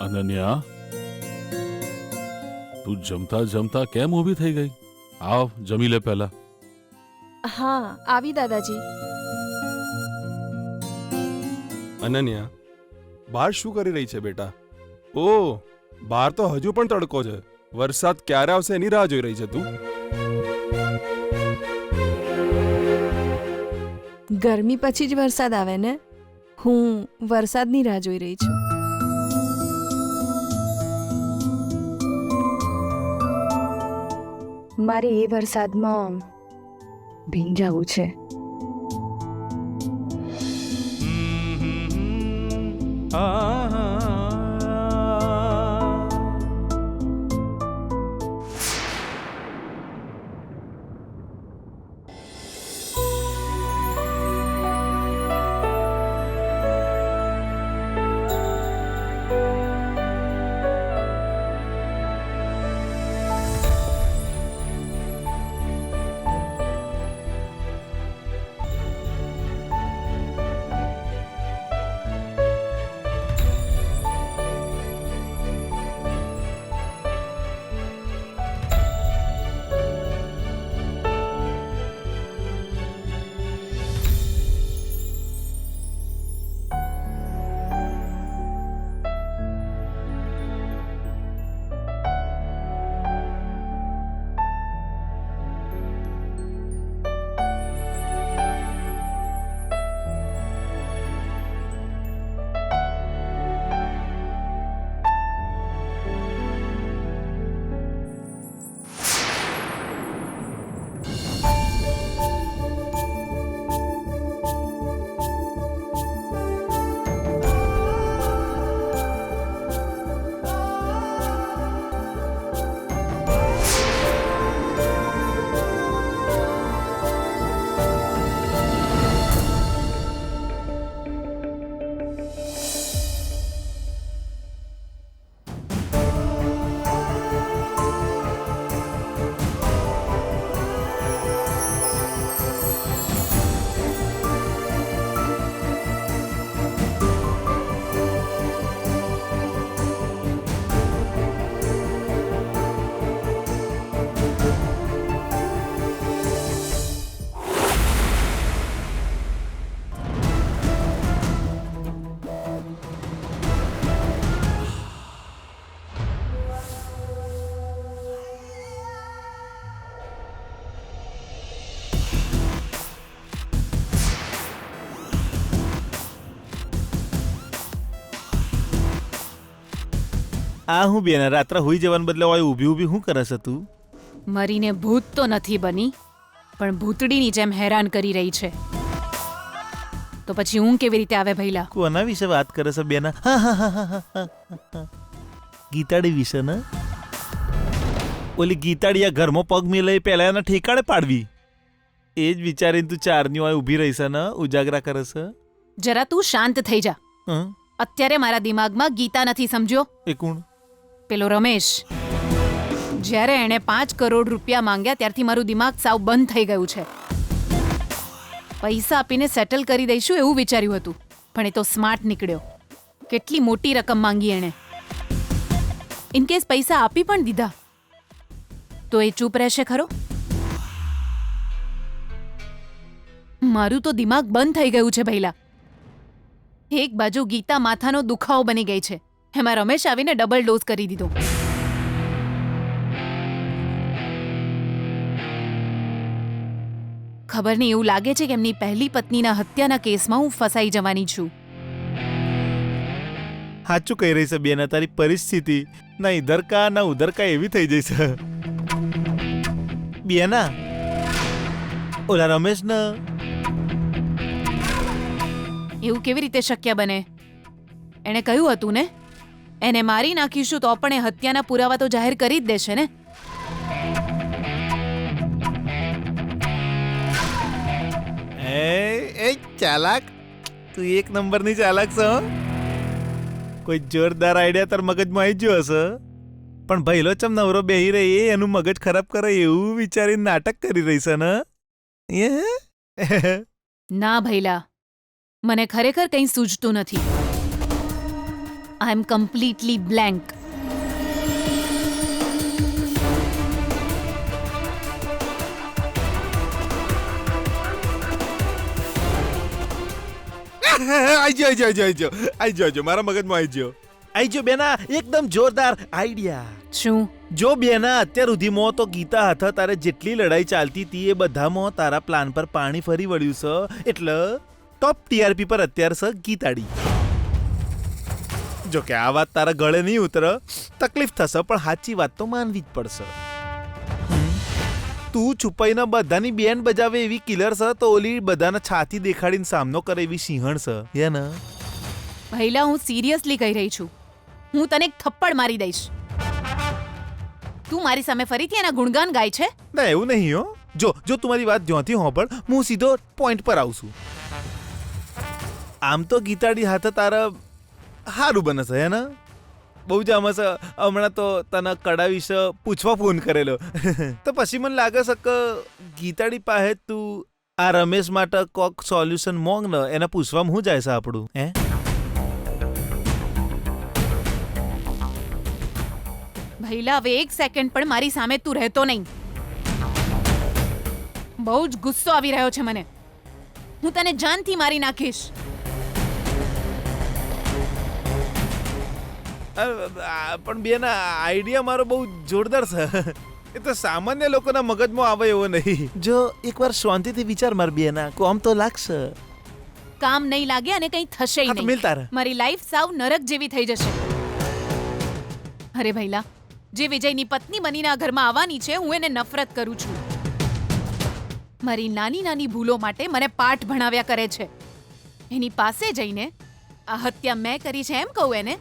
અનન્યા, તું જમતા જમતા કેમ ઊભી થઈ ગઈ? આવ, જમી લે પહેલા. હા, આવી દાદાજી. અનન્યા, બહાર શું કરી રહી છે બેટા? ઓ, બહાર તો હજુ પણ તડકો છે. વરસાદ ક્યારે આવશે એની રાહ જોઈ રહી છે તું? ગરમી પછી જ વરસાદ આવે ને? હું વરસાદની રાહ જોઈ રહી છું. મારે એ વરસાદમાં ભીંજાવું છે. આ હું બેન રાત્રે હોઈ જવાને બદલે હોય ઊભી ઊભી શું કરે છે તું? મરીને ભૂત તો નથી બની, પણ ભૂતડીની જેમ હેરાન કરી રહી છે. તો પછી હું કેવી રીતે આવે ભઈલા? કોના વિશે વાત કરે છે બેન? ગીતાડી વિશે ને? ઓલી ગીતાડી આ ઘરમાં પગ મેલે પહેલા એના ઠેકાણે પાડવી. એ જ વિચારીને તું ચારની હોય ઊભી રહી છે ને, ઉજાગરા કરે છે. જરા તું શાંત થઈ જા. અત્યારે મારા દિમાગમાં ગીતા નથી, સમજ્યો? એ કોણ? પેલો રમેશ. જ્યારે એણે 5 કરોડ રૂપિયા માંગ્યા ત્યારથી મારું દિમાગ સાવ બંધ થઈ ગયું છે. પૈસા આપીને સેટલ કરી દઈશું એવું વિચાર્યું હતું, પણ એ તો સ્માર્ટ નીકળ્યો. કેટલી મોટી રકમ માંગી એણે. ઇનકેસ પૈસા આપી પણ દીધા તો એ ચૂપ રહેશે ખરો? મારું તો દિમાગ બંધ થઈ ગયું છે ભઈલા. એક બાજુ ગીતા માથાનો દુખાવો બની ગઈ છે, એમાં રમેશ આવીને ડબલ ડોઝ કરી દીધો. ખબર નહીં, એવું લાગે છે કે એમની પહેલી પત્નીના હત્યાના કેસમાં હું ફસાઈ જવાની છું. સાચું કહી રહી છે બેન, તારી પરિસ્થિતિ ના ઇધર કા ના ઉધર કા એવી થઈ જઈ છે બેના. ઓલા રમેશ ને એવું કેવી રીતે શક્ય બને? એણે કહ્યું હતું ને, એને મારી નાખીશું તો પણ એ હત્યાના પુરાવા તો જાહેર કરી જ દેશે ને. એ ચાલાક, તું એક નંબરની ચાલાક છે. કોઈ જોરદાર આઈડિયા તાર મગજમાં આવી ગયો હશે, પણ ભઈલો ચમ નવરો બેહી રહી એનું મગજ ખરાબ કરે એવું વિચારીને નાટક કરી રહી છે ને? ના ભઈલા, મને ખરેખર કંઈ સૂઝતું નથી. આઈ એમ કમ્પ્લીટલી બ્લેન્ક. આઈ મારા મગજમાં આઈ જો બેના એકદમ જોરદાર આઈડિયા. શું? જો બેના અત્યાર સુધીમાં તો ગીતા હાથે તારે જેટલી લડાઈ ચાલતી હતી એ બધામાં તારા પ્લાન પર પાણી ફરી વળ્યું છે, એટલે ટોપ ટીઆરપી પર અત્યારે છે ગીતાડી. જો કે આ વાત તારા ગળે નહીં ઉતરે, તકલીફ થશે, પણ સાચી વાત તો માનવી જ પડશે. તું છુપાઈને બધાની બેન બજાવે એવી કિલર છે, તો ઓલી બધાને છાતી દેખાડીને સામનો કરે એવી સિંહણ છે, હે ને? ભૈલા, હું સિરિયસલી કહી રહી છું. હું તને એક થપ્પડ મારી દઈશ. તું મારી સામે ફરીથી એના ગુણગાન ગાય છે? ના, એવું નહીં હો. જો તું મારી વાત જ્યાંથી હોંભળ, હું સીધો પોઈન્ટ પર આવું છું. આમ તો ગીતાડી હાથે તારા હારું બને છે, હે ને? બહુ જ આમાં છે. હમણાં તો તને કડા વિશે પૂછવા ફોન કરેલો. તો પછી મને લાગે છે કે ગીતાડી પાસે તું આ રમેશ માટે કોક સોલ્યુશન માંગ ને, એને પૂછવામાં શું જાય છે આપણું, હે? ભૈલા, હવે એક સેકન્ડ પણ મારી સામે તું રહેતો નહીં. બહુ જ ગુસ્સો આવી રહ્યો છે મને. હું તને જાનથી મારી નાખીશ. પણ બેન, આઈડિયા મારો બહુ જોરદાર છે. એ તો સામાન્ય લોકોના મગજમાં આવે એવો નહીં. જો એકવાર શાંતિથી વિચાર માર બેના, કોમ તો લાગશે. કામ નહીં લાગે અને કંઈ થશે હા તો મિલ તારે. મારી લાઈફ સાવ નરક જેવી થઈ જશે. અરે ભૈલા, જે વિજયની પત્ની બનીને આ ઘરમાં આવવાની છે, હું એને નફરત કરું છું. મારી નાની નાની ભૂલો માટે મને પાઠ ભણાવ્યા કરે છે. એની પાસે જઈને આ હત્યા મેં કરી છે એમ કહું એને,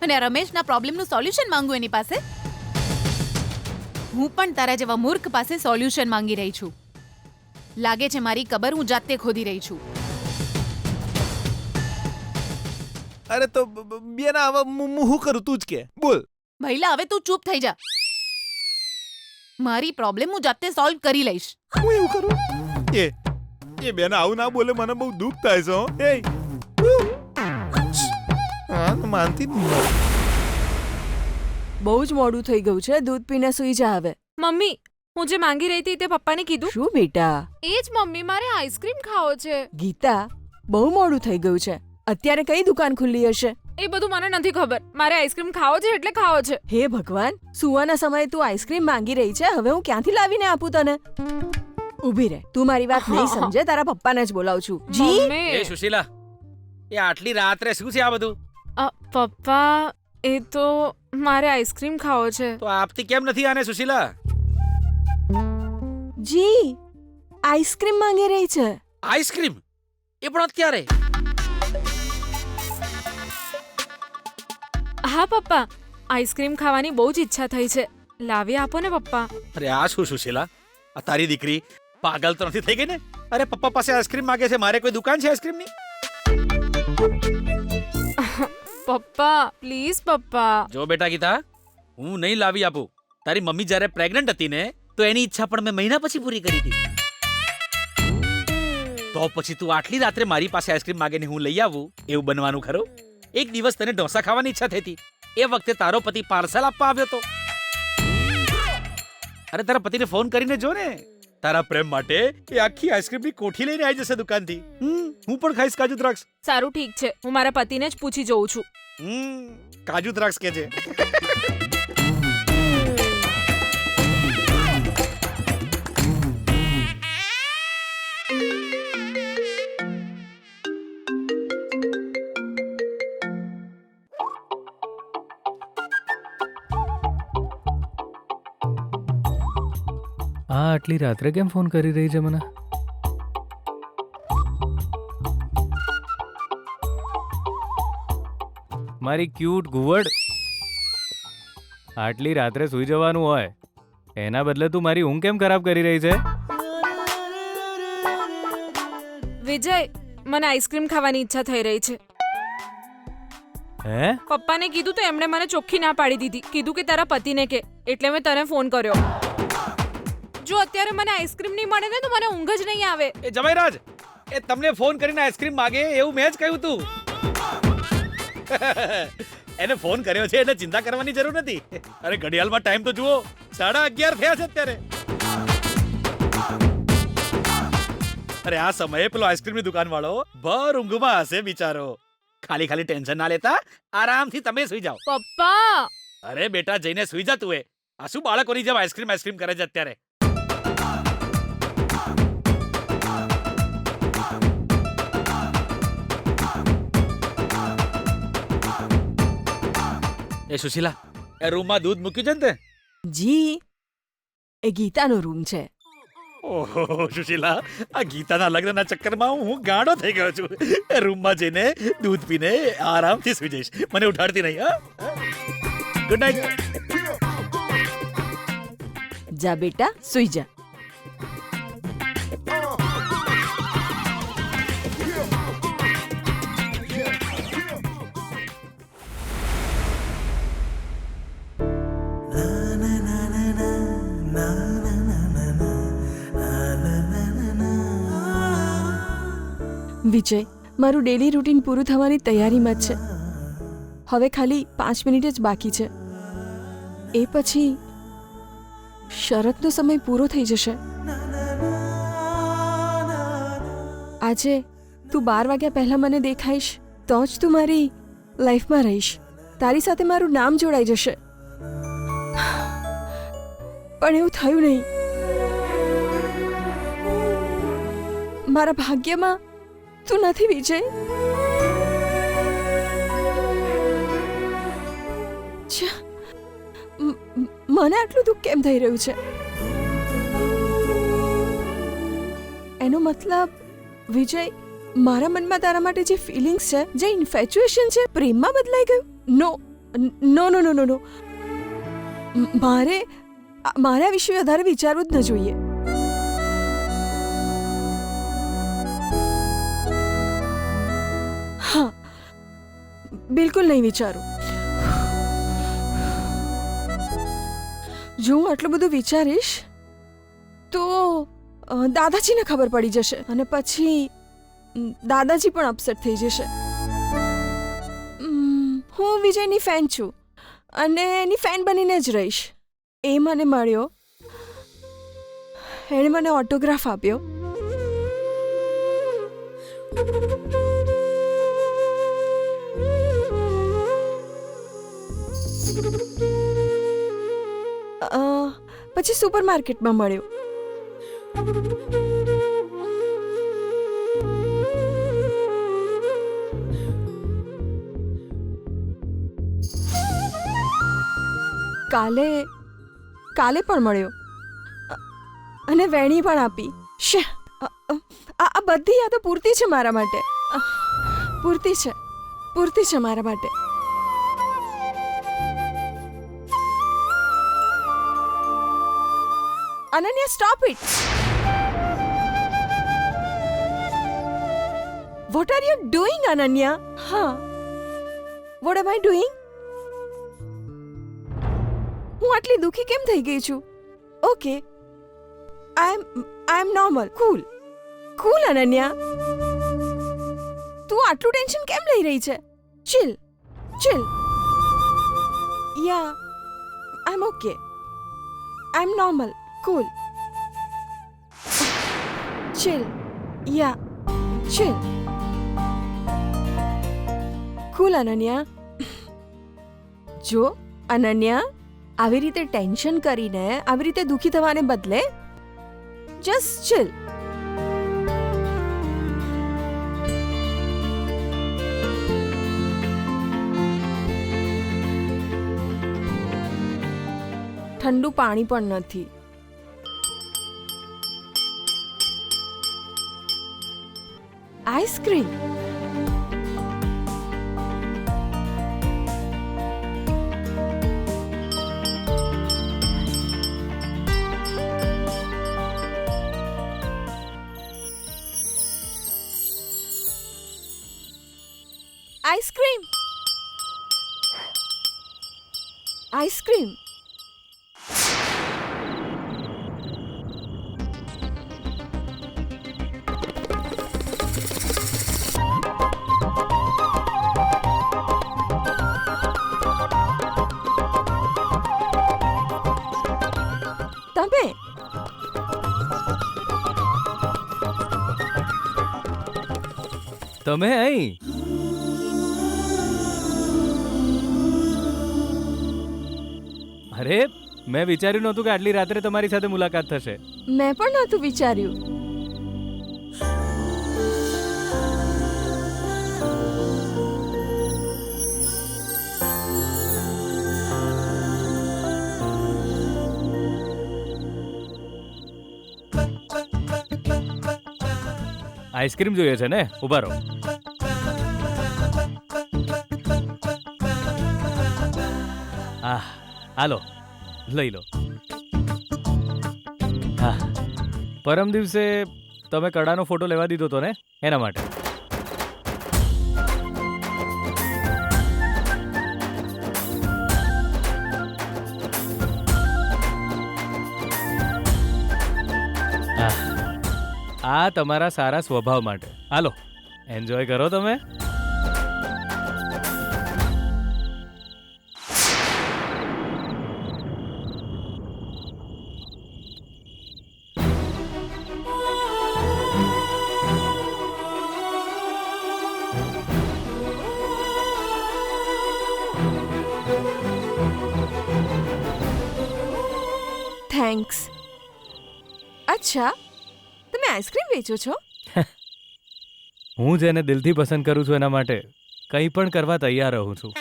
અને આ રમેશના પ્રોબ્લેમનું સોલ્યુશન માંગુ એની પાસે. હું પણ તારા જેવા મૂર્ખ પાસે સોલ્યુશન માંગી રહી છું. લાગે છે મારી કબર હું જાતે ખોદી રહી છું. અરે તો બેના, હવે હું શું કરું, તું જ કે બોલ. ભૈલા, હવે તું ચૂપ થઈ જા. મારી પ્રોબ્લેમ હું જાતે સોલ્વ કરી લઈશ. હું એવું કરું? એ બેના આવું ના બોલે, મને બહુ દુઃખ થાય છે, હો. માનતી જ નહીં. બહુ જ મોડું થઈ ગયું છે, દૂધ પીને સૂઈ જા હવે. મમ્મી, હું જે માંગી રહી હતી તે પપ્પાને કીધું? શું બેટા? એ જ મમ્મી, મારે આઈસ્ક્રીમ ખાવો છે. ગીતા, બહુ મોડું થઈ ગયું છે. અત્યારે કઈ દુકાન ખુલ્લી હશે? એ બધું મને નથી ખબર. મારે આઈસ્ક્રીમ ખાવો છે એટલે ખાવો છે. હે ભગવાન, સુવાના સમયે તું આઈસ્ક્રીમ માંગી રહી છે, હવે હું ક્યાંથી લાવીને આપું તને? ઊભી રહે, તું મારી વાત નહીં સમજે, તારા પપ્પાને જ બોલાવું છું. જી મમ્મી. એ સુશીલા, એ આટલી રાત્રે શું છે આ બધું? પપ્પા, એ તો મારે આઈસ્ક્રીમ ખાવો છે. તો આપતી કેમ નથી આને સુશીલા? જી, આઈસ્ક્રીમ માંગી રહી છે. આઈસ્ક્રીમ? એ પણ અત્યારે? હા પપ્પા, આઈસ્ક્રીમ ખાવાની બહુ જ ઈચ્છા થઈ છે. લાવી આપો ને પપ્પા. અરે આ શું સુશીલા, આ તારી દીકરી પાગલ તો નથી થઈ ગઈ ને? અરે પપ્પા પાસે આઈસ્ક્રીમ માંગે છે, મારે કોઈ દુકાન છે આઈસ્ક્રીમની? પપ્પા પ્લીઝ પપ્પા. જો બેટા ગીતા, હું નહીં લાવી આપું. તારી મમ્મી જ્યારે પ્રેગ્નન્ટ હતી ને, તો એની ઈચ્છા પણ મેં મહિના પછી પૂરી કરી હતી. તો પછી તું આટલી રાત્રે મારી પાસે આઈસ્ક્રીમ માંગે ને હું લઈ આવું, એવું બનવાનું ખરું? એક દિવસ તને ઢોસા ખાવાની ઈચ્છા થઈ હતી, એ વખતે તારો પતિ પાર્સલ આપવા આવ્યો હતો. અરે તારા પતિને ફોન કરીને જો ને, તારા પ્રેમ માટે એ આખી આઈસ્ક્રીમની કોઠી લઈને આવી જશે દુકાનથી. હું પણ ખાઈશ કાજુ દ્રાક્ષ. સારું ઠીક છે, હું મારા પતિને જ પૂછી જોઉં છું. કાજુ દ્રાક્ષ કે છે. આટલી રાત્રે કેમ ફોન કરી રહી છે મને? મારી ક્યુટ ઘુવડ, આટલી રાત્રે સૂઈ જવાનું હોય, એના બદલે તું મારી ઊંઘ કેમ ખરાબ કરી રહી છે? વિજય, મને આઈસ્ક્રીમ ખાવાની ઈચ્છા થઈ રહી છે. હે? પપ્પાને કીધું તો એમણે મને ચોખ્ખી ના પાડી દીધી. કીધું કે તારા પતિને કે, એટલે મેં તને ફોન કર્યો. જો અત્યારે મને આઈસ્ક્રીમ નહીં મળે ને, તો મને ઊંઘ જ નહીં આવે. એ જમાઈરાજ, એ તમને ફોન કરીને આઈસ્ક્રીમ માગે એવું મેં જ કહ્યું તું. એને ફોન કર્યો છે એટલે ચિંતા કરવાની જરૂર નથી. અરે ઘડિયાળમાં ટાઈમ તો જુઓ, 11:30 થયા છે અત્યારે. અરે આ સમયે પેલો આઈસ્ક્રીમની દુકાન વાળો ભર ઊંઘમાં હશે બિચારો. ખાલી ટેન્શન ના લેતા, આરામથી તમે સુઈ જાઓ. પપ્પા અરે બેટા જઈને સુઈ જા તું. આ શું બાળકોની જેમ આઈસ્ક્રીમ કરે છે અત્યારે? એ સુશીલા, એ રૂમમાં દૂધ મૂક્યું છે ને તે? જી એ ગીતાનો રૂમ છે. ઓહો સુશીલા, આ ગીતાના લગ્નના ચક્કરમાં હું ગાંડો થઈ ગયો છું. એ રૂમમાં જઈને દૂધ પીને આરામથી સુઈ જઈશ. મને ઉઠાડતી નહીં. હા, ગુડ નાઇટ. જા બેટા સુઈ જા. વિજય, મારું ડેલી રૂટીન પૂરું થવાની તૈયારીમાં જ છે. હવે ખાલી 5 મિનિટ જ બાકી છે. એ પછી શરતનો સમય પૂરો થઈ જશે. આજે તું 12 વાગ્યા પહેલા મને દેખાઈશ તો જ તું મારી લાઈફમાં રહીશ. તારી સાથે મારું નામ જોડાઈ જશે. પણ એવું થયું નહીં. મારા ભાગ્યમાં તું નથી વિજય. મને આટલું દુઃખ કેમ થઈ રહ્યું છે? એનો મતલબ વિજય, મારા મનમાં તારા માટે જે ફિલિંગ્સ છે, જે ઇન્ફેચ્યુએશન છે, પ્રેમમાં બદલાઈ ગયું? નો નો નો નો નો નો. મારે આ વિશે વધારે વિચારવું જ ન જોઈએ. હા, બિલકુલ નહીં વિચારું. જો હું આટલું બધું વિચારીશ તો દાદાજીને ખબર પડી જશે અને પછી દાદાજી પણ અપસેટ થઈ જશે. હું વિજયની ફેન છું અને એની ફેન બનીને જ રહીશ. એ મને મળ્યો, એણે મને ઓટોગ્રાફ આપ્યો. પછી સુપરમાર્કેટમાં મળ્યો. કાલે પણ મળ્યો અને વેણી પણ આપી. આ બધી યાદો પૂરતી છે મારા માટે. પૂરતી છે મારા માટે. Ananya, stop it! What are you doing, Ananya? Huh? What am I doing? હું આટલી દુખી કેમ થઈ ગઈ છું? Okay. I am normal. Cool, Ananya. તું આટલું ટેન્શન કેમ લઈ રહી છે? Chill. Yeah, I'm okay. I'm normal. Cool. Chill. Yeah. Chill. Cool, Ananya. જો અનન્યા, આવી રીતે ટેન્શન કરીને આવી રીતે દુખી થવાને બદલે જસ્ટ ચિલ. ઠંડુ પાણી પણ નથી. આઈસ્ક્રીમ. આઈસ્ક્રીમ. તમે અહીં? અરે મેં વિચાર્યું નહોતું કે આટલી રાત્રે તમારી સાથે મુલાકાત થશે. મેં પણ નહોતું વિચાર્યું. આઈસ્ક્રીમ જોઈએ છે ને? ઉભા રહો. હાલો લઈ લો. હા, પરમ દિવસે તમે કડાનો ફોટો લેવા દીધો હતો ને, એના માટે. આ તમારા સારા સ્વભાવ માટે. હાલો એન્જોય કરો તમે. થેન્ક્સ. અચ્છા, તમે આઈસ્ક્રીમ વેચો છો? હું જેને દિલથી પસંદ કરું છું એના માટે કંઈ પણ કરવા તૈયાર રહું છું.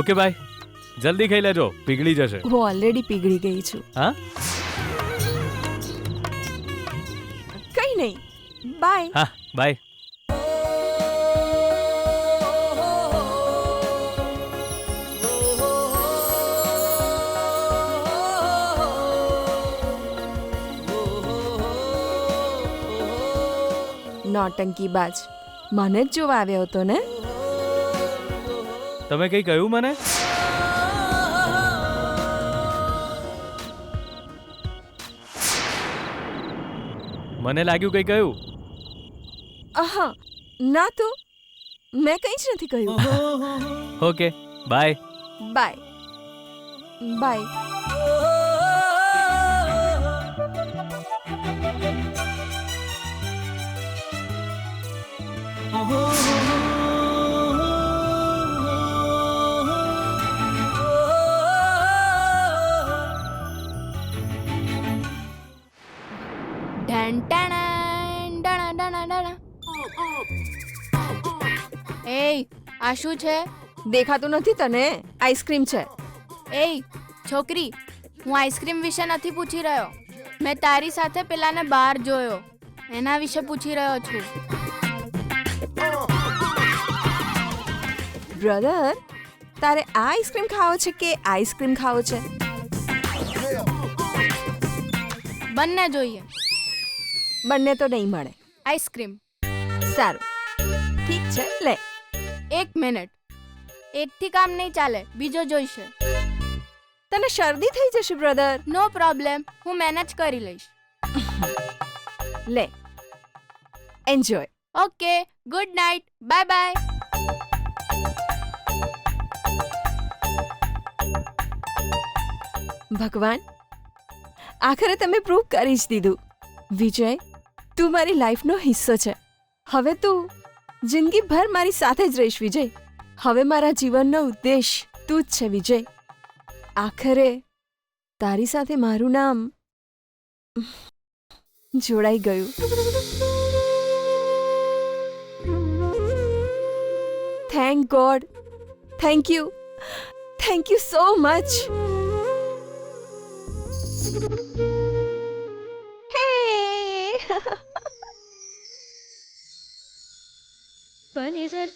Okay bye. જલ્દી ખાઈ લેજો, પીગળી જશે. હું ઓલરેડી પીગળી ગઈ છું. હા, કંઈ નહીં. બાય. હા બાય. નોટંકી બાજ, મને જ જોવા આવ્યો હતો ને? તમે કંઈ કહ્યું મને? મને લાગ્યું કંઈ કહ્યું. આહા, ના તો મેં કંઈ જ નથી કહ્યું. Okay bye. બાય. બાય. એય, આ શું છે? દેખાતું નથી તને? આઈસ્ક્રીમ છે. એય છોકરી, હું આઈસ્ક્રીમ વિશે નથી પૂછી રહ્યો. મેં તારી સાથે પેલાને બહાર જોયો, એના વિશે પૂછી રહ્યો છું. બ્રધર, તારે આ આઈસ્ક્રીમ ખાવો છે કે આઈસ્ક્રીમ ખાવો છે? બંને જોઈએ. બંને તો નહીં મળે. આઈસ્ક્રીમ. સારું, ઠીક છે, લે. એક મિનિટ, એકથી કામ નહીં ચાલે, બીજો જોઈશે. તને શરદી થઈ જશે બ્રધર. નો પ્રોબ્લેમ, હું મેનેજ કરી લઈશ. લે, enjoy. Okay, good night, bye bye. ભગવાન, આખરે તમે પ્રૂવ કરી જ દીધું. વિજય, તું મારી લાઈફનો હિસ્સો છે. હવે તું જિંદગીભર મારી સાથે જ રહીશ વિજય. હવે મારા જીવનનો ઉદ્દેશ તું જ છે વિજય. આખરે તારી સાથે મારું નામ જોડાઈ ગયું. Thank God. Thank you. Thank you so much. Bunny said,